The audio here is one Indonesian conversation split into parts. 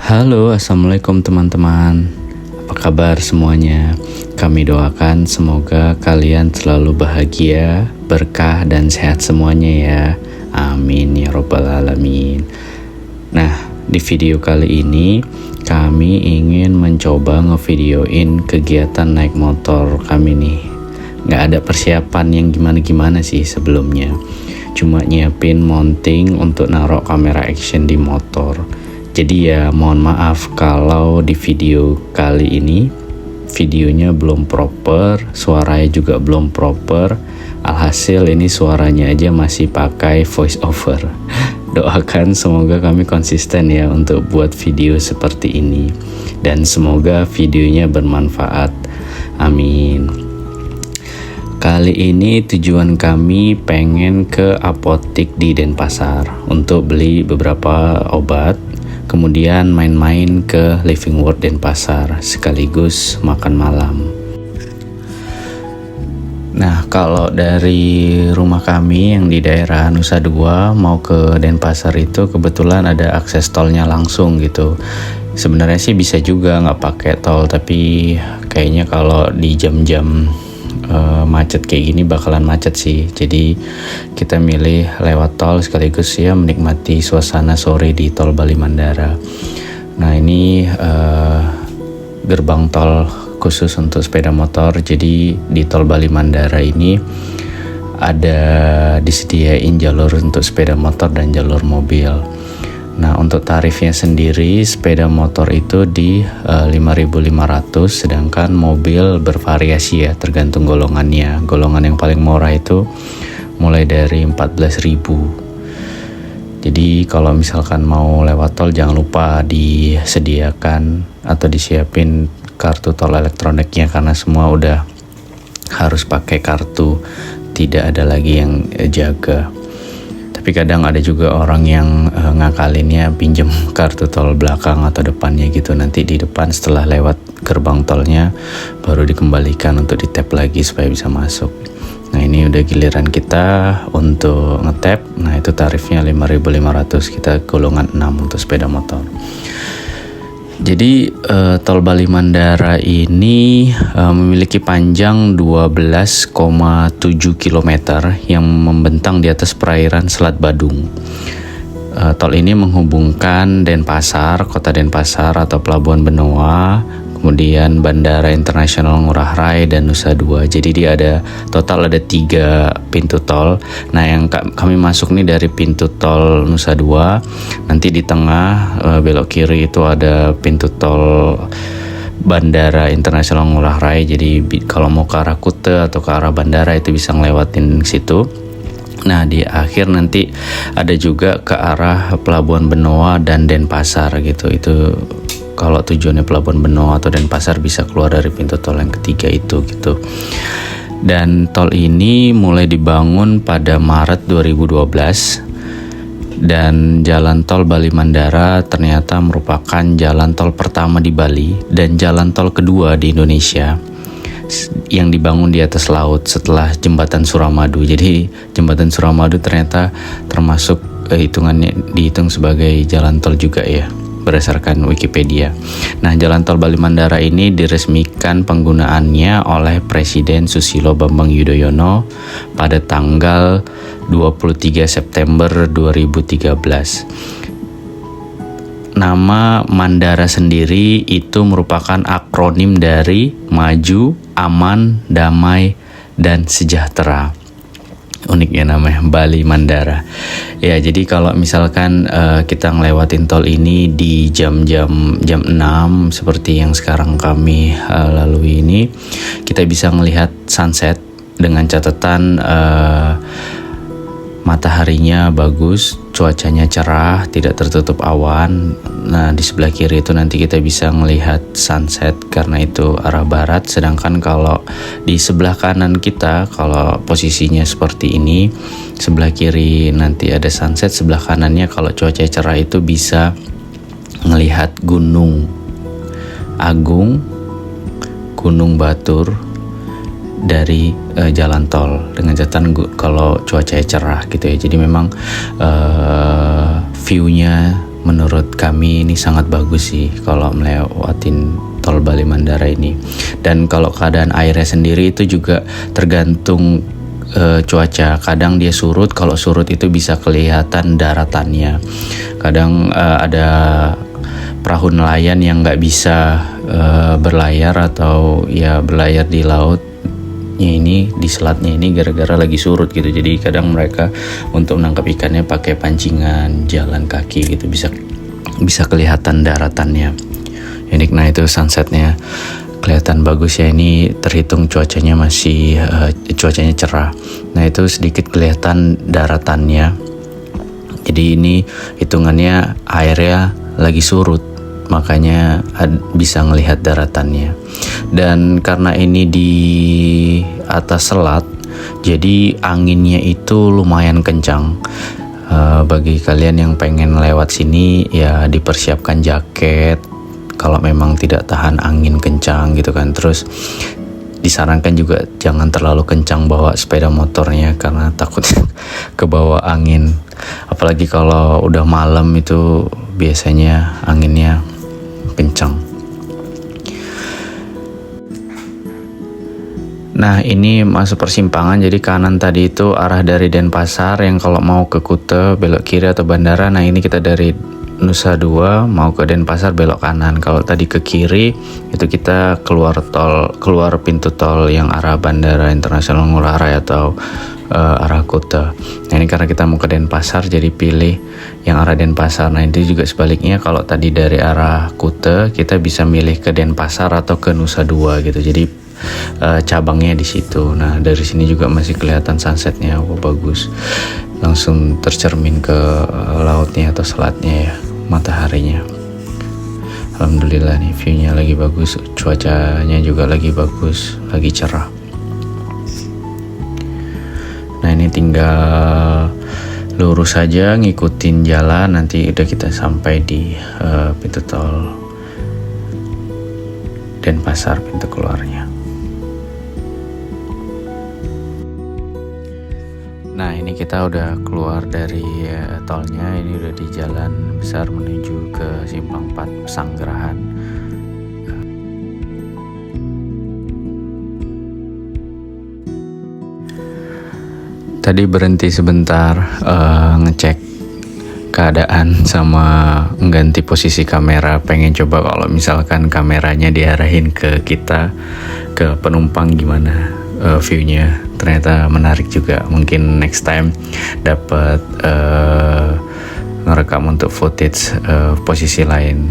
Halo, assalamualaikum teman-teman. Apa kabar semuanya? Kami doakan semoga kalian selalu bahagia, berkah, dan sehat semuanya ya. Amin ya robbal alamin. Nah, di video kali ini kami ingin mencoba ngevideoin kegiatan naik motor kami nih. Gak ada persiapan yang gimana-gimana sih sebelumnya. Cuma nyiapin mounting untuk naruh kamera action di motor. Jadi ya mohon maaf kalau di video kali ini videonya belum proper, suaranya juga belum proper. Alhasil ini suaranya aja masih pakai voice over. Doakan semoga kami konsisten ya untuk buat video seperti ini. Dan semoga videonya bermanfaat. Amin. Kali ini tujuan kami pengen ke apotik di Denpasar untuk beli beberapa obat. Kemudian main-main ke Living World Denpasar sekaligus makan malam. Nah, kalau dari rumah kami yang di daerah Nusa Dua mau ke Denpasar itu kebetulan ada akses tolnya langsung gitu. Sebenarnya sih bisa juga nggak pakai tol, tapi kayaknya kalau di jam-jam macet kayak gini bakalan macet sih. Jadi kita milih lewat tol sekaligus ya menikmati suasana sore di tol Bali Mandara. Nah, ini gerbang tol khusus untuk sepeda motor. Jadi di tol Bali Mandara ini ada disediain jalur untuk sepeda motor dan jalur mobil. Nah, untuk tarifnya sendiri sepeda motor itu di 5.500, sedangkan mobil bervariasi ya tergantung golongannya. Golongan yang paling murah itu mulai dari 14.000. Jadi kalau misalkan mau lewat tol jangan lupa disediakan atau disiapin kartu tol elektroniknya karena semua udah harus pakai kartu, tidak ada lagi yang jaga. Tapi kadang ada juga orang yang ngakalinnya pinjem kartu tol belakang atau depannya gitu. Nanti di depan setelah lewat gerbang tolnya baru dikembalikan untuk di-tap lagi supaya bisa masuk. Nah, ini udah giliran kita untuk nge-tap. Nah, itu tarifnya 5.500, kita golongan 6 untuk sepeda motor. Jadi tol Bali Mandara ini memiliki panjang 12,7 km yang membentang di atas perairan Selat Badung. Tol ini menghubungkan Denpasar, kota Denpasar atau Pelabuhan Benoa, kemudian Bandara Internasional Ngurah Rai dan Nusa Dua. Jadi dia total ada 3 pintu tol. Nah, yang kami masuk nih dari pintu tol Nusa Dua. Nanti di tengah belok kiri itu ada pintu tol Bandara Internasional Ngurah Rai. Jadi kalau mau ke arah Kute atau ke arah bandara itu bisa ngelewatin situ. Nah, di akhir nanti ada juga ke arah Pelabuhan Benoa dan Denpasar gitu. Itu kalau tujuannya Pelabuhan Benoa atau Denpasar bisa keluar dari pintu tol yang ketiga itu gitu. Dan tol ini mulai dibangun pada Maret 2012. Dan jalan tol Bali Mandara ternyata merupakan jalan tol pertama di Bali dan jalan tol kedua di Indonesia yang dibangun di atas laut setelah jembatan Suramadu. Jadi jembatan Suramadu ternyata termasuk dihitung sebagai jalan tol juga ya, berdasarkan Wikipedia. Nah, jalan tol Bali Mandara ini diresmikan penggunaannya oleh Presiden Susilo Bambang Yudhoyono pada tanggal 23 September 2013. Nama Mandara sendiri itu merupakan akronim dari Maju, Aman, Damai, dan Sejahtera. Unik ya namanya, Bali Mandara. Ya, jadi kalau misalkan kita ngelewatin tol ini di jam 6 seperti yang sekarang kami lalui ini, kita bisa melihat sunset dengan catatan mataharinya bagus, cuacanya cerah, tidak tertutup awan. Nah, di sebelah kiri itu nanti kita bisa melihat sunset karena itu arah barat. Sedangkan kalau di sebelah kanan kita, kalau posisinya seperti ini, sebelah kiri nanti ada sunset, sebelah kanannya kalau cuaca cerah itu bisa melihat Gunung Agung, Gunung Batur dari jalan tol dengan catatan kalau cuaca cerah gitu ya. Jadi memang view-nya menurut kami ini sangat bagus sih kalau melewatin tol Bali Mandara ini. Dan kalau keadaan airnya sendiri itu juga tergantung cuaca. Kadang dia surut, kalau surut itu bisa kelihatan daratannya. Kadang ada perahu nelayan yang nggak bisa berlayar atau ya berlayar di laut ini, di selatnya ini gara-gara lagi surut gitu. Jadi kadang mereka untuk menangkap ikannya pakai pancingan jalan kaki gitu, bisa kelihatan daratannya. Unik. Nah itu sunsetnya kelihatan bagus ya, ini terhitung cuacanya masih cuacanya cerah. Nah itu sedikit kelihatan daratannya. Jadi ini hitungannya airnya lagi surut, makanya bisa ngelihat daratannya. Dan karena ini di atas selat, jadi anginnya itu lumayan kencang. Bagi kalian yang pengen lewat sini ya dipersiapkan jaket kalau memang tidak tahan angin kencang gitu kan. Terus disarankan juga jangan terlalu kencang bawa sepeda motornya karena takut kebawa angin. Apalagi kalau udah malam itu biasanya anginnya kencang. Nah ini masuk persimpangan, jadi kanan tadi itu arah dari Denpasar yang kalau mau ke Kuta belok kiri atau bandara. Nah ini kita dari Nusa Dua mau ke Denpasar belok kanan. Kalau tadi ke kiri itu kita keluar pintu tol yang arah Bandara Internasional Ngurah Rai atau arah Kuta. Nah ini karena kita mau ke Denpasar jadi pilih yang arah Denpasar. Nah itu juga sebaliknya, kalau tadi dari arah Kuta kita bisa milih ke Denpasar atau ke Nusa Dua gitu. Jadi cabangnya di situ. Nah dari sini juga masih kelihatan sunsetnya, bagus, langsung tercermin ke lautnya atau selatnya ya, mataharinya. Alhamdulillah nih viewnya lagi bagus, cuacanya juga lagi bagus, lagi cerah. Nah ini tinggal lurus saja ngikutin jalan, nanti udah kita sampai di pintu tol Denpasar, pintu keluarnya. Nah ini kita udah keluar dari tolnya, ini udah di jalan besar menuju ke Simpang 4 Pesanggerahan. Tadi berhenti sebentar ngecek keadaan sama mengganti posisi kamera, pengen coba kalau misalkan kameranya diarahin ke kita, ke penumpang gimana viewnya. Ternyata menarik juga, mungkin next time dapat ngerekam untuk footage posisi lain,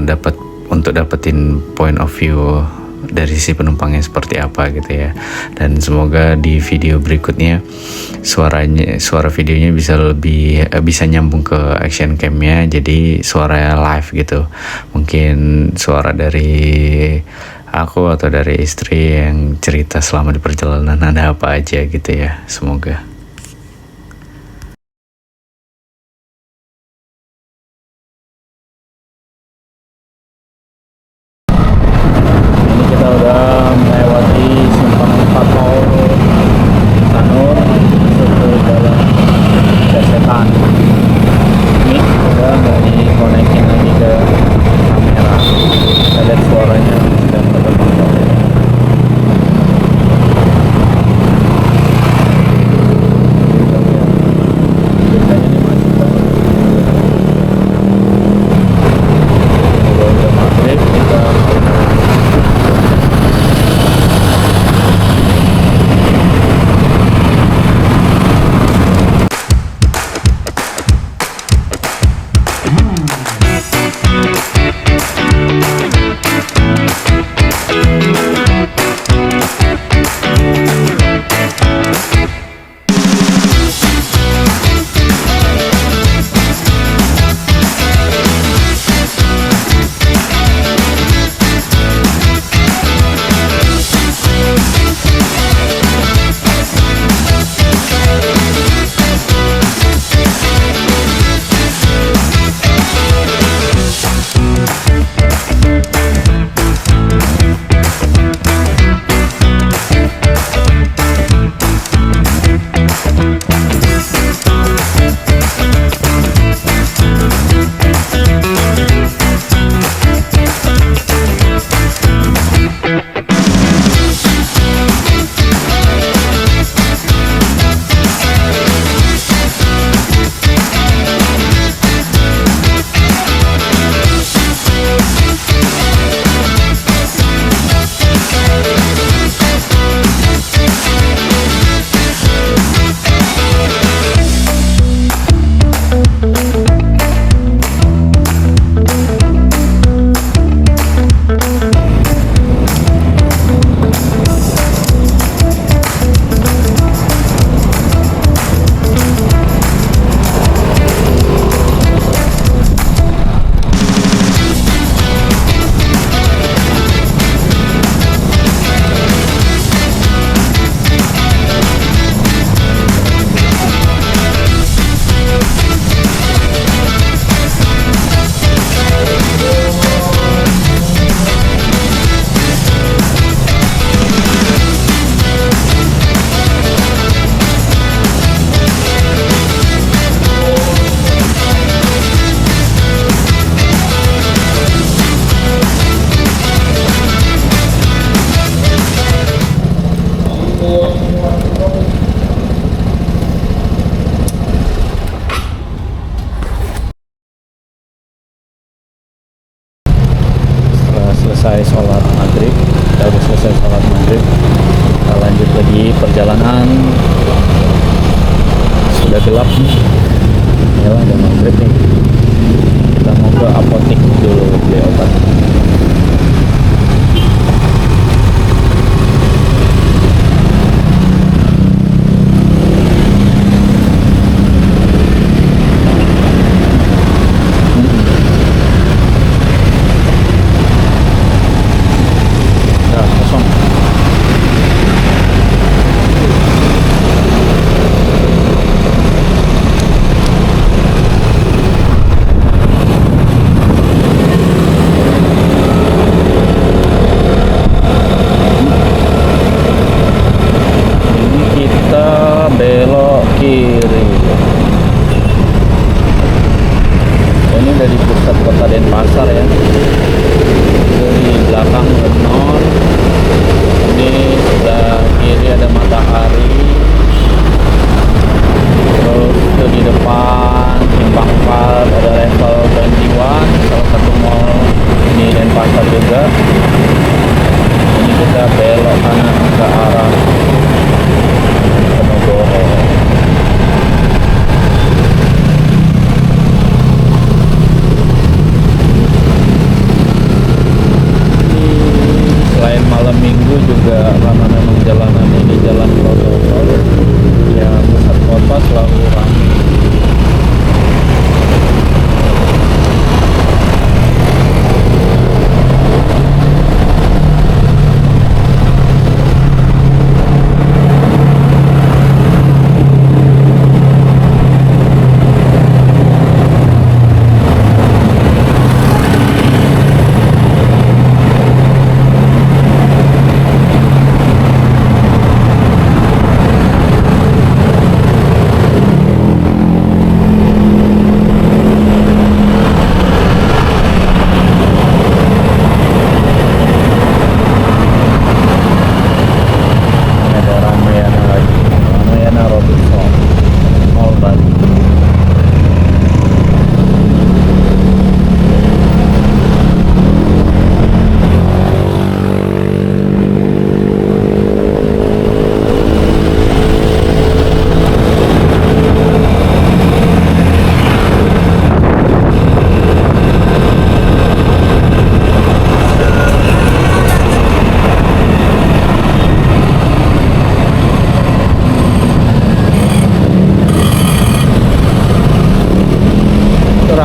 dapat untuk dapetin point of view dari sisi penumpangnya seperti apa gitu ya. Dan semoga di video berikutnya suara videonya bisa nyambung ke action camnya, jadi suaranya live gitu. Mungkin suara dari aku atau dari istri yang cerita selama di perjalanan ada apa aja gitu ya, semoga. Ini kita udah melewati Simpang 4 Mall Sanur, masuk ke dalam Dasetan. Ini udah mau dikonekin lagi ke kamera. Kita lihat suaranya sudah terdengar.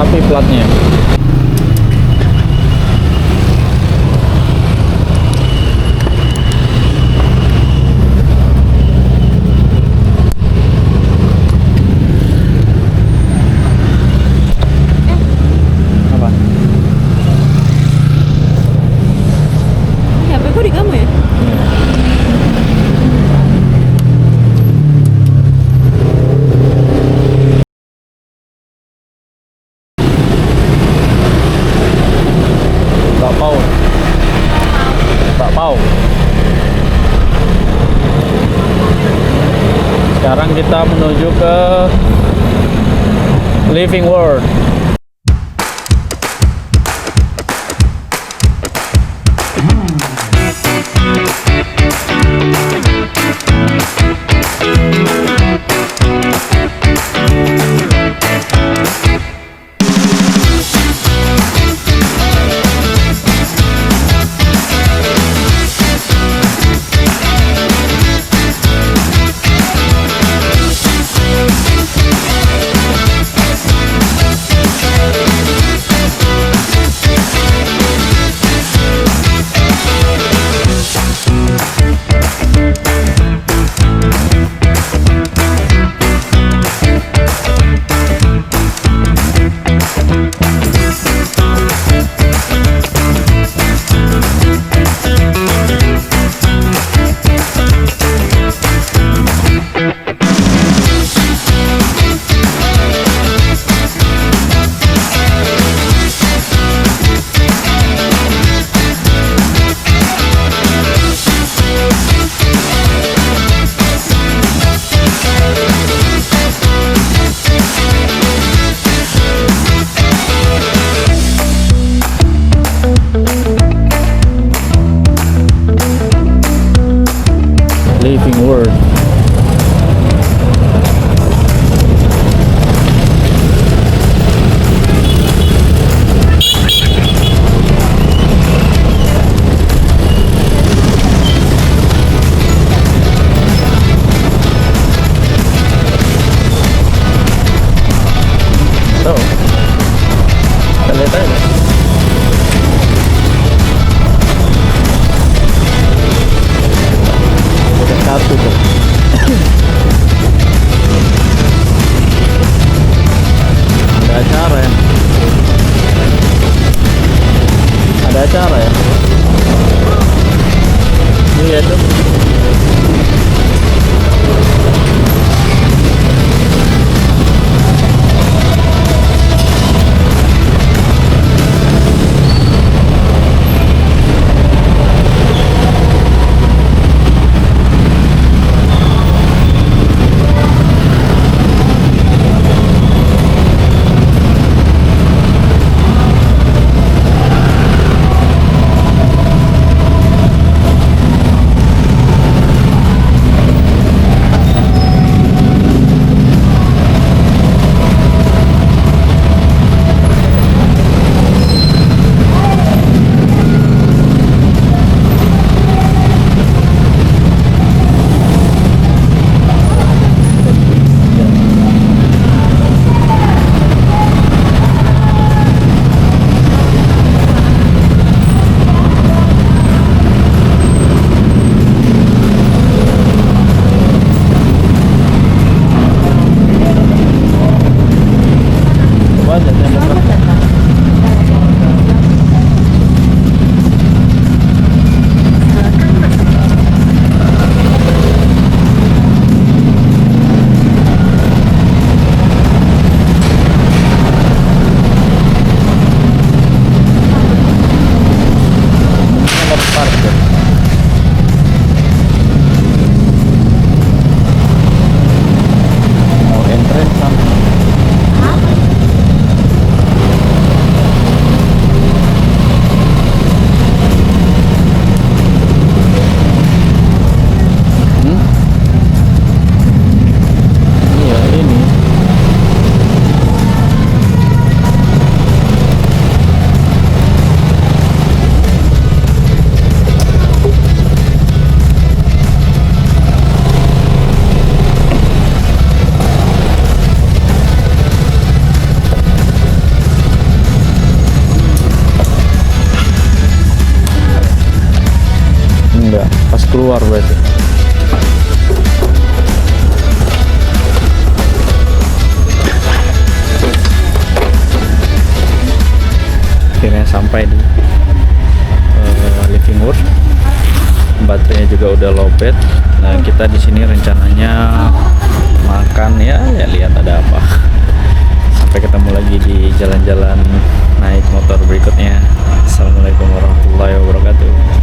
rapi platnya. Apa? HP kok di kamu ya? Bakpao. Sekarang kita menuju ke Living World. keluar berarti. Akhirnya sampai di living room. Baterainya juga udah lowbat. Nah, kita di sini rencananya makan ya lihat ada apa. Sampai ketemu lagi di jalan-jalan naik motor berikutnya. Assalamualaikum warahmatullahi wabarakatuh.